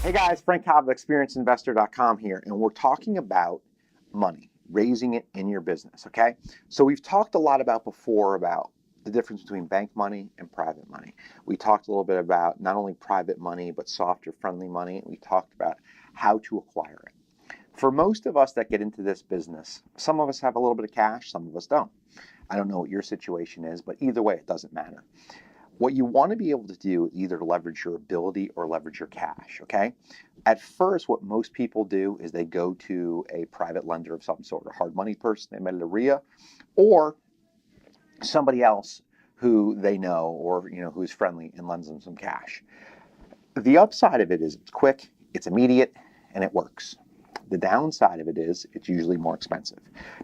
Hey guys, Frank Cava, experienceinvestor.com here, and we're talking about money, raising it in your business, okay? So we've talked a lot before about the difference between bank money and private money. We talked a little bit about not only private money, but soft or friendly money. We talked about how to acquire it. For most of us that get into this business, some of us have a little bit of cash, some of us don't. I don't know what your situation is, but either way, it doesn't matter. What you want to be able to do is either leverage your ability or leverage your cash, okay? At first, what most people do is they go to a private lender of some sort, a hard money person they met at a RIA, or somebody else who they know or who's friendly and lends them some cash. The upside of it is it's quick, it's immediate, and it works. The downside of it is it's usually more expensive.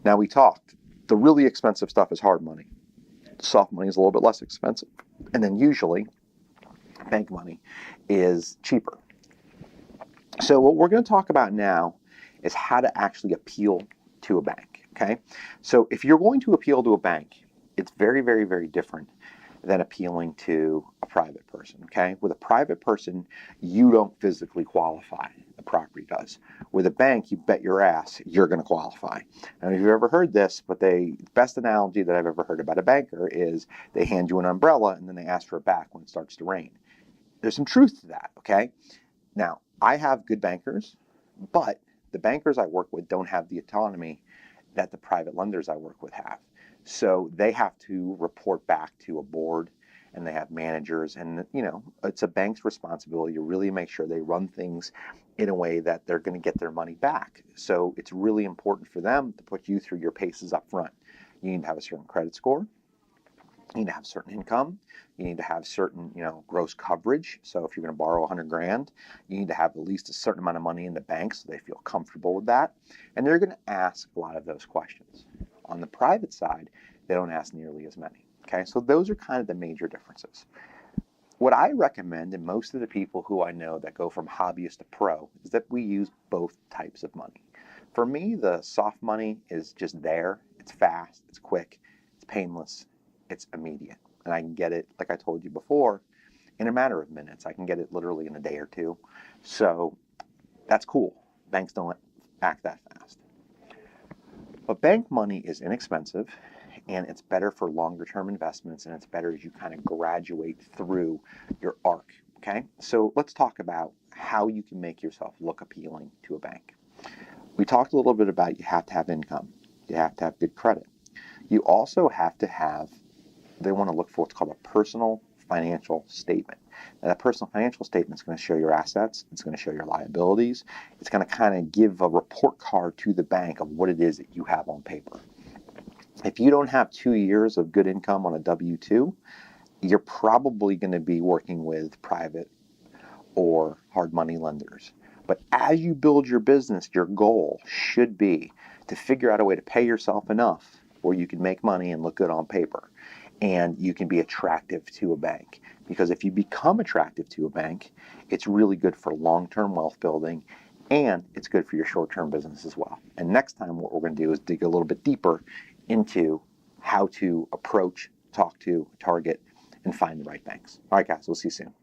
Now we talked, the really expensive stuff is hard money. Soft money is a little bit less expensive. And then usually bank money is cheaper. So what we're going to talk about now is how to actually appeal to a bank, okay? So if you're going to appeal to a bank, it's very, very, very different than appealing to a private person, okay? With a private person, you don't physically qualify. The property does. With a bank, you bet your ass you're going to qualify. I don't know if you've ever heard this, but the best analogy that I've ever heard about a banker is they hand you an umbrella and then they ask for it back when it starts to rain. There's some truth to that, okay? Now, I have good bankers, but the bankers I work with don't have the autonomy that the private lenders I work with have. So they have to report back to a board and they have managers, and it's a bank's responsibility to really make sure they run things in a way that they're going to get their money back. So it's really important for them to put you through your paces up front. You need to have a certain credit score. You need to have certain income. You need to have certain, gross coverage. So if you're going to borrow 100 grand, you need to have at least a certain amount of money in the bank so they feel comfortable with that. And they're going to ask a lot of those questions. On the private side, they don't ask nearly as many. Okay, so those are kind of the major differences. What I recommend, and most of the people who I know that go from hobbyist to pro, is that we use both types of money. For me, the soft money is just there. It's fast, it's quick, it's painless, it's immediate. And I can get it, like I told you before, in a matter of minutes. I can get it literally in a day or two. So that's cool. Banks don't act that fast. But bank money is inexpensive, and it's better for longer term investments, and it's better as you kind of graduate through your arc, okay? So let's talk about how you can make yourself look appealing to a bank. We talked a little bit about you have to have income. You have to have good credit. You also have to have, they want to look for what's called a personal financial statement. Now, that personal financial statement is going to show your assets. It's going to show your liabilities. It's going to kind of give a report card to the bank of what it is that you have on paper. If you don't have 2 years of good income on a W-2, you're probably going to be working with private or hard money lenders. But as you build your business, your goal should be to figure out a way to pay yourself enough where you can make money and look good on paper. And you can be attractive to a bank. Because if you become attractive to a bank, it's really good for long-term wealth building, and it's good for your short-term business as well. And next time what we're going to do is dig a little bit deeper into how to approach, talk to, target, and find the right banks. All right, guys, we'll see you soon.